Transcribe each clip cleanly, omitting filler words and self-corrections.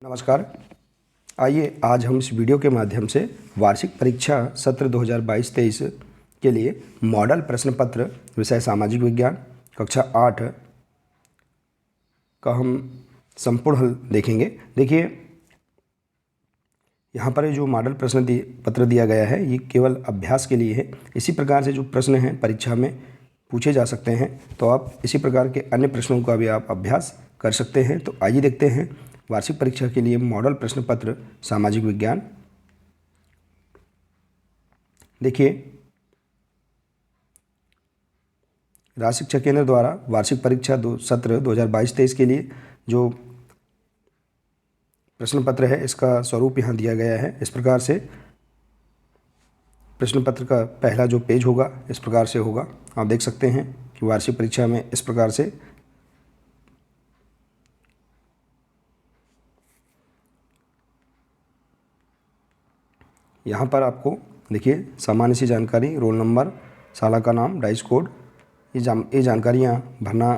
नमस्कार। आइए आज हम इस वीडियो के माध्यम से वार्षिक परीक्षा सत्र 2022-23 के लिए मॉडल प्रश्न पत्र विषय सामाजिक विज्ञान कक्षा 8 का हम संपूर्ण हल देखेंगे। देखिए, यहाँ पर जो मॉडल प्रश्न पत्र दिया गया है ये केवल अभ्यास के लिए है। इसी प्रकार से जो प्रश्न हैं परीक्षा में पूछे जा सकते हैं, तो आप इसी प्रकार के अन्य प्रश्नों का भी आप अभ्यास कर सकते हैं। तो आइए देखते हैं वार्षिक परीक्षा के लिए मॉडल प्रश्न पत्र सामाजिक विज्ञान। देखिए, राज्य शिक्षा केंद्र द्वारा वार्षिक परीक्षा सत्र 2022-23 के लिए जो प्रश्न पत्र है इसका स्वरूप यहाँ दिया गया है। इस प्रकार से प्रश्न पत्र का पहला जो पेज होगा इस प्रकार से होगा। आप देख सकते हैं कि वार्षिक परीक्षा में इस प्रकार से यहाँ पर आपको देखिए सामान्य सी जानकारी, रोल नंबर, शाला का नाम, डाइस कोड, ये जानकारियाँ भरना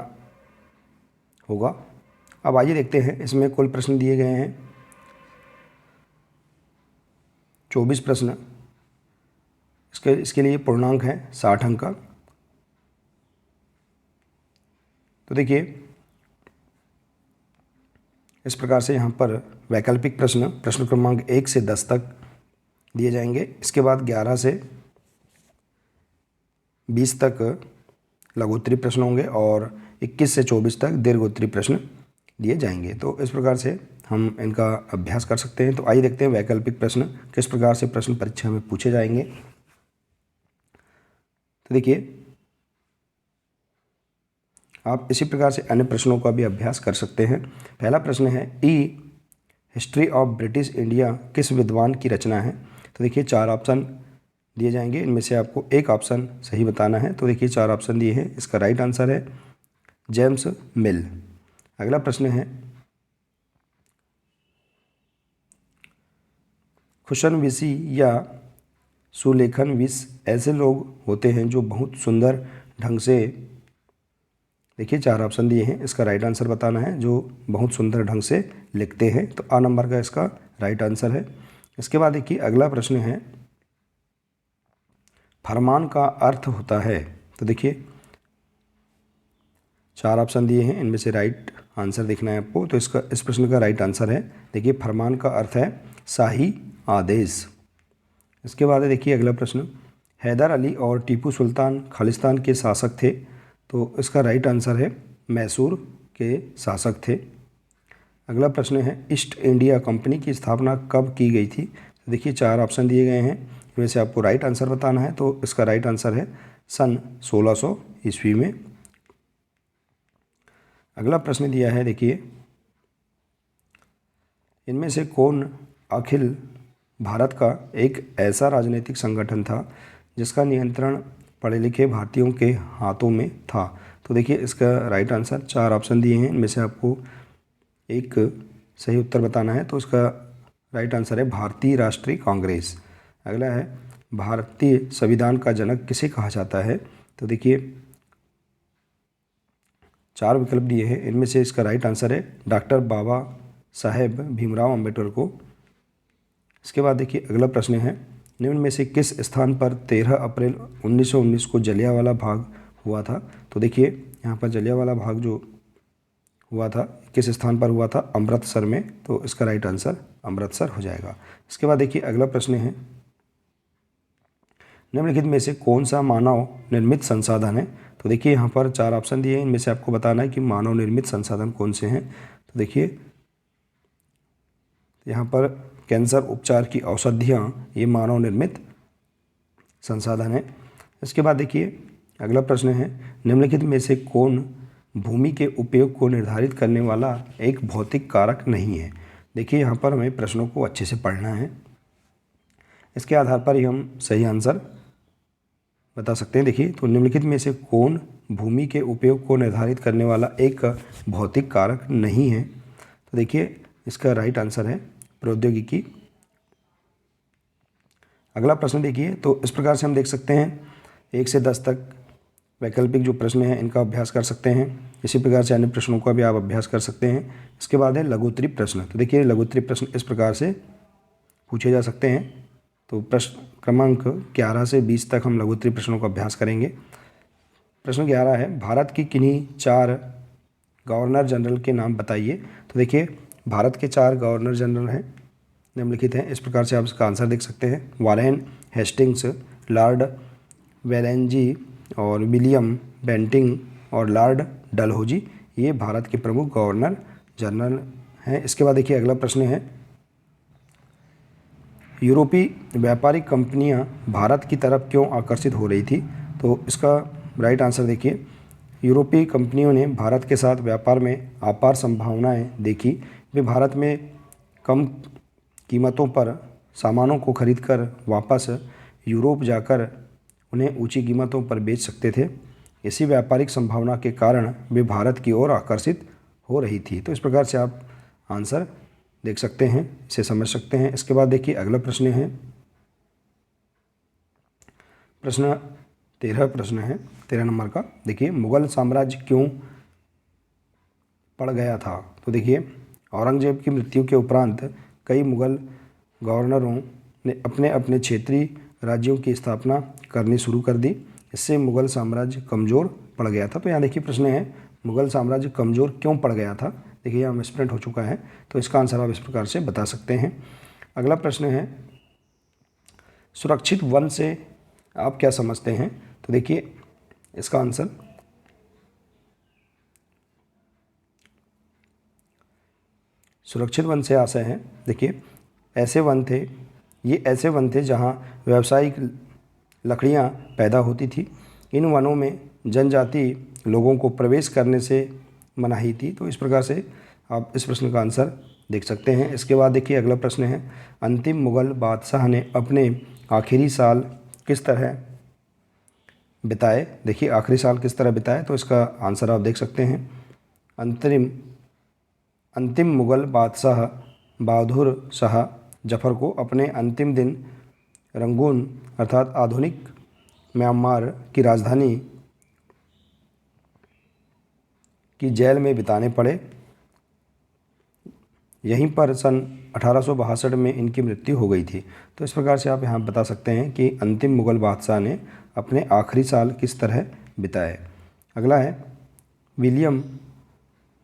होगा। अब आइए देखते हैं इसमें कुल प्रश्न दिए गए हैं 24 प्रश्न। इसके लिए पूर्णांक है 60 अंक का। तो देखिए इस प्रकार से यहाँ पर वैकल्पिक प्रश्न क्रमांक 1 से 10 तक दिए जाएंगे। इसके बाद 11 से 20 तक लघुत्तरीय प्रश्न होंगे और 21 से 24 तक दीर्घोत्तरीय प्रश्न दिए जाएंगे। तो इस प्रकार से हम इनका अभ्यास कर सकते हैं। तो आइए देखते हैं वैकल्पिक प्रश्न किस प्रकार से प्रश्न परीक्षा में पूछे जाएंगे। तो देखिए, आप इसी प्रकार से अन्य प्रश्नों का भी अभ्यास कर सकते हैं। पहला प्रश्न है हिस्ट्री ऑफ ब्रिटिश इंडिया किस विद्वान की रचना है। तो देखिए 4 ऑप्शन दिए जाएंगे, इनमें से आपको एक ऑप्शन सही बताना है। तो देखिए 4 ऑप्शन दिए हैं, इसका राइट आंसर है जेम्स मिल। अगला प्रश्न है खुशनविशी या सुलेखन विश ऐसे लोग होते हैं जो बहुत सुंदर ढंग से, देखिए 4 ऑप्शन दिए हैं, इसका राइट आंसर बताना है, जो बहुत सुंदर ढंग से लिखते हैं। तो आ नंबर का इसका राइट आंसर है। इसके बाद देखिए अगला प्रश्न है फरमान का अर्थ होता है। तो देखिए 4 ऑप्शन दिए हैं, इनमें से राइट आंसर देखना है आपको। तो इस प्रश्न का राइट आंसर है देखिए फरमान का अर्थ है शाही आदेश। इसके बाद देखिए अगला प्रश्न हैदर अली और टीपू सुल्तान खालिस्तान के शासक थे। तो इसका राइट आंसर है मैसूर के शासक थे। अगला प्रश्न है ईस्ट इंडिया कंपनी की स्थापना कब की गई थी। तो देखिए 4 ऑप्शन दिए गए हैं, इनमें से आपको राइट आंसर बताना है। तो इसका राइट आंसर है सन 1600 ईस्वी में। अगला प्रश्न दिया है देखिए इनमें से कौन अखिल भारत का एक ऐसा राजनीतिक संगठन था जिसका नियंत्रण पढ़े लिखे भारतीयों के हाथों में था। तो देखिए इसका राइट आंसर 4 ऑप्शन दिए हैं, इनमें से आपको एक सही उत्तर बताना है। तो इसका राइट आंसर है भारतीय राष्ट्रीय कांग्रेस। अगला है भारतीय संविधान का जनक किसे कहा जाता है। तो देखिए 4 विकल्प दिए हैं, इनमें से इसका राइट आंसर है डॉक्टर बाबा साहेब भीमराव अम्बेडकर को। इसके बाद देखिए अगला प्रश्न है निम्न में से किस स्थान पर 13 अप्रैल 1919 को जलियांवाला बाग हुआ था। तो देखिए यहाँ पर जलियांवाला बाग जो हुआ था किस स्थान पर हुआ था, अमृतसर में। तो इसका राइट आंसर अमृतसर हो जाएगा। इसके बाद देखिए अगला प्रश्न है निम्नलिखित में से कौन सा मानव निर्मित संसाधन है। तो देखिए यहाँ पर 4 ऑप्शन दिए हैं, इनमें से आपको बताना है कि मानव निर्मित संसाधन कौन से हैं। तो देखिए यहाँ पर कैंसर उपचार की औषधियाँ ये मानव निर्मित संसाधन है। इसके बाद देखिए अगला प्रश्न है निम्नलिखित में से कौन भूमि के उपयोग को निर्धारित करने वाला एक भौतिक कारक नहीं है। देखिए यहाँ पर हमें प्रश्नों को अच्छे से पढ़ना है, इसके आधार पर ही हम सही आंसर बता सकते हैं। देखिए तो निम्नलिखित में से कौन भूमि के उपयोग को निर्धारित करने वाला एक भौतिक कारक नहीं है। तो देखिए इसका राइट आंसर है प्रौद्योगिकी। अगला प्रश्न देखिए तो इस प्रकार से हम देख सकते हैं 1 से 10 तक वैकल्पिक जो प्रश्न हैं इनका अभ्यास कर सकते हैं। इसी प्रकार से अन्य प्रश्नों का भी आप अभ्यास कर सकते हैं। इसके बाद है लघुत्तरी प्रश्न। तो देखिए लघुत्तरी प्रश्न इस प्रकार से पूछे जा सकते हैं। तो प्रश्न क्रमांक 11 से 20 तक हम लघुत्तरी प्रश्नों का अभ्यास करेंगे। प्रश्न 11 है, भारत की किन्हीं 4 गवर्नर जनरल के नाम बताइए। तो देखिए भारत के 4 गवर्नर जनरल हैं, निम्नलिखित हैं। इस प्रकार से आप इसका आंसर देख सकते हैं। वारेन हेस्टिंग्स, लॉर्ड वेलेंजी और विलियम बेंटिंग और लॉर्ड डलहौजी, ये भारत के प्रमुख गवर्नर जनरल हैं। इसके बाद देखिए अगला प्रश्न है, यूरोपीय व्यापारिक कंपनियां भारत की तरफ क्यों आकर्षित हो रही थी। तो इसका राइट आंसर देखिए, यूरोपीय कंपनियों ने भारत के साथ व्यापार में अपार संभावनाएं देखी। वे भारत में कम कीमतों पर सामानों को खरीदकर वापस यूरोप जाकर उन्हें ऊंची कीमतों पर बेच सकते थे। इसी व्यापारिक संभावना के कारण वे भारत की ओर आकर्षित हो रही थी। तो इस प्रकार से आप आंसर देख सकते हैं, इसे समझ सकते हैं। इसके बाद देखिए अगला प्रश्न है, प्रश्न 13 प्रश्न है 13 नंबर का। देखिए मुगल साम्राज्य क्यों पड़ गया था। तो देखिए औरंगजेब की मृत्यु के उपरांत कई मुगल गवर्नरों ने अपने अपने क्षेत्रीय राज्यों की स्थापना करनी शुरू कर दी। इससे मुगल साम्राज्य कमज़ोर पड़ गया था। तो यहाँ देखिए प्रश्न है, मुगल साम्राज्य कमज़ोर क्यों पड़ गया था। देखिए यहाँ मिसप्रिंट हो चुका है, तो इसका आंसर आप इस प्रकार से बता सकते हैं। अगला प्रश्न है, सुरक्षित वन से आप क्या समझते हैं। तो देखिए इसका आंसर सुरक्षित वन से आशय है, देखिए ऐसे वन थे, ये ऐसे वन थे जहाँ व्यावसायिक लकड़ियाँ पैदा होती थी। इन वनों में जनजाति लोगों को प्रवेश करने से मनाही थी। तो इस प्रकार से आप इस प्रश्न का आंसर देख सकते हैं। इसके बाद देखिए अगला प्रश्न है, अंतिम मुगल बादशाह ने अपने आखिरी साल किस तरह बिताए। देखिए आखिरी साल किस तरह बिताए, तो इसका आंसर आप देख सकते हैं। अंतिम मुगल बादशाह बहादुर शाह जफ़र को अपने अंतिम दिन रंगून अर्थात आधुनिक म्यांमार की राजधानी की जेल में बिताने पड़े। यहीं पर सन 1862 में इनकी मृत्यु हो गई थी। तो इस प्रकार से आप यहाँ बता सकते हैं कि अंतिम मुगल बादशाह ने अपने आखिरी साल किस तरह बिताए। अगला है, विलियम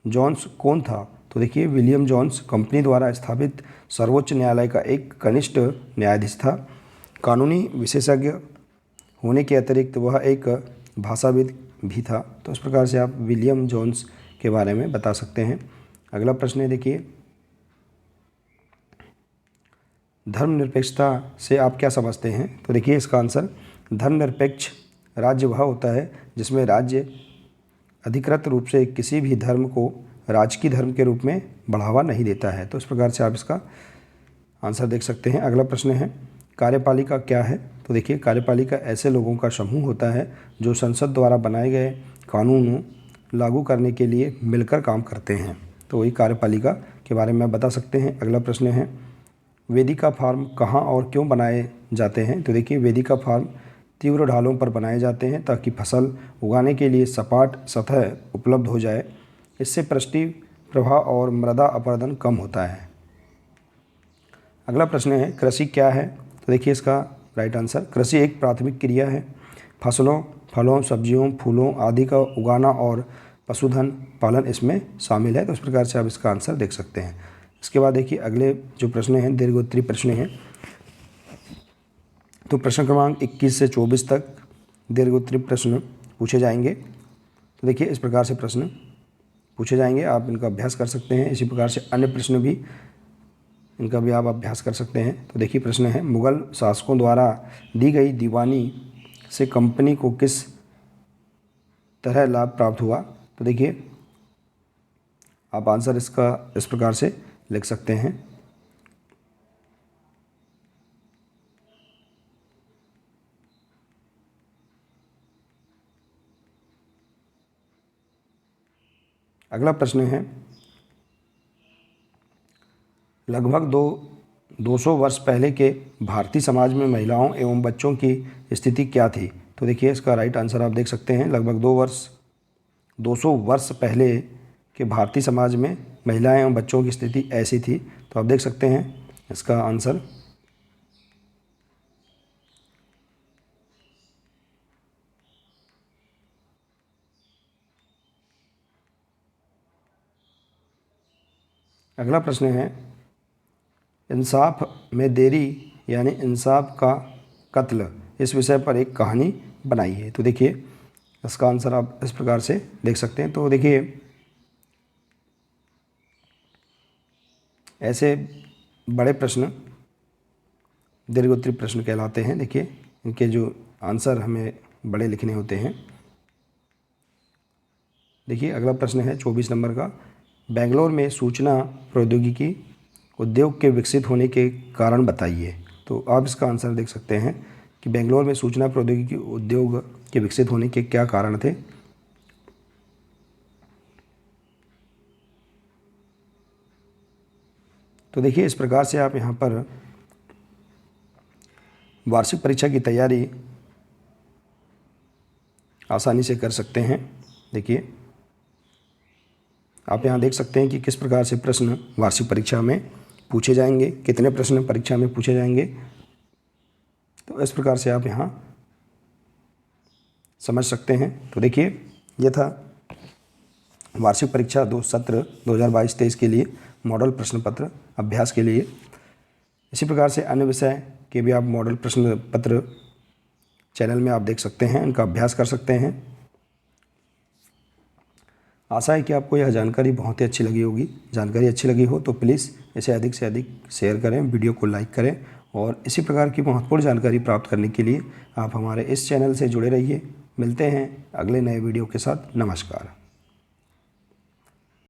जोन्स कौन था। तो देखिए विलियम जोन्स कंपनी द्वारा स्थापित सर्वोच्च न्यायालय का एक कनिष्ठ न्यायाधीश था। कानूनी विशेषज्ञ होने के अतिरिक्त वह एक भाषाविद भी था। तो इस प्रकार से आप विलियम जोन्स के बारे में बता सकते हैं। अगला प्रश्न है, देखिए धर्मनिरपेक्षता से आप क्या समझते हैं। तो देखिए इसका आंसर, धर्मनिरपेक्ष राज्य वह होता है जिसमें राज्य अधिकृत रूप से किसी भी धर्म को राजकीय धर्म के रूप में बढ़ावा नहीं देता है। तो इस प्रकार से आप इसका आंसर देख सकते हैं। अगला प्रश्न है, कार्यपालिका क्या है। तो देखिए कार्यपालिका ऐसे लोगों का समूह होता है जो संसद द्वारा बनाए गए कानून लागू करने के लिए मिलकर काम करते हैं। तो वही कार्यपालिका के बारे में बता सकते हैं। अगला प्रश्न है, वेदिका फार्म कहाँ और क्यों बनाए जाते हैं। तो देखिए वेदिका फार्म तीव्र ढालों पर बनाए जाते हैं ताकि फसल उगाने के लिए सपाट सतह उपलब्ध हो जाए। इससे पृष्ठीय प्रवाह और मृदा अपरदन कम होता है। अगला प्रश्न है, कृषि क्या है। तो देखिए इसका राइट आंसर, कृषि एक प्राथमिक क्रिया है। फसलों, फलों, सब्जियों, फूलों आदि का उगाना और पशुधन पालन इसमें शामिल है। तो इस प्रकार से आप इसका आंसर देख सकते हैं। इसके बाद देखिए अगले जो प्रश्न हैं दीर्घोत्तरीय प्रश्न हैं। तो प्रश्न क्रमांक 21 से 24 तक दीर्घोत्तरीय प्रश्न पूछे जाएंगे। तो देखिए इस प्रकार से प्रश्न पूछे जाएंगे, आप इनका अभ्यास कर सकते हैं। इसी प्रकार से अन्य प्रश्न भी इनका भी आप अभ्यास कर सकते हैं। तो देखिए प्रश्न है, मुगल शासकों द्वारा दी गई दीवानी से कंपनी को किस तरह लाभ प्राप्त हुआ। तो देखिए आप आंसर इसका इस प्रकार से लिख सकते हैं। अगला प्रश्न है, लगभग 200 वर्ष पहले के भारतीय समाज में महिलाओं एवं बच्चों की स्थिति क्या थी। तो देखिए इसका राइट आंसर आप देख सकते हैं, लगभग 200 वर्ष पहले के भारतीय समाज में महिलाएं एवं बच्चों की स्थिति ऐसी थी। तो आप देख सकते हैं इसका आंसर अगला प्रश्न है, इंसाफ में देरी यानी इंसाफ का कत्ल, इस विषय पर एक कहानी बनाई है। तो देखिए इसका आंसर आप इस प्रकार से देख सकते हैं। तो देखिए ऐसे बड़े प्रश्न दीर्घोत्तरीय प्रश्न कहलाते हैं। देखिए इनके जो आंसर हमें बड़े लिखने होते हैं। देखिए अगला प्रश्न है 24 नंबर का, बेंगलोर में सूचना प्रौद्योगिकी उद्योग के विकसित होने के कारण बताइए। तो आप इसका आंसर देख सकते हैं कि बेंगलोर में सूचना प्रौद्योगिकी उद्योग के विकसित होने के क्या कारण थे। तो देखिए इस प्रकार से आप यहाँ पर वार्षिक परीक्षा की तैयारी आसानी से कर सकते हैं। देखिए आप यहाँ देख सकते हैं कि किस प्रकार से प्रश्न वार्षिक परीक्षा में पूछे जाएंगे, कितने प्रश्न परीक्षा में पूछे जाएंगे। तो इस प्रकार से आप यहाँ समझ सकते हैं। तो देखिए यह था वार्षिक परीक्षा सत्र 2022-23 के लिए मॉडल प्रश्न पत्र अभ्यास के लिए। इसी प्रकार से अन्य विषय के भी आप मॉडल प्रश्न पत्र चैनल में आप देख सकते हैं, इनका अभ्यास कर सकते हैं। आशा है कि आपको यह जानकारी बहुत ही अच्छी लगी होगी। जानकारी अच्छी लगी हो तो प्लीज़ इसे अधिक से अधिक शेयर करें, वीडियो को लाइक करें और इसी प्रकार की महत्वपूर्ण जानकारी प्राप्त करने के लिए आप हमारे इस चैनल से जुड़े रहिए। मिलते हैं अगले नए वीडियो के साथ। नमस्कार।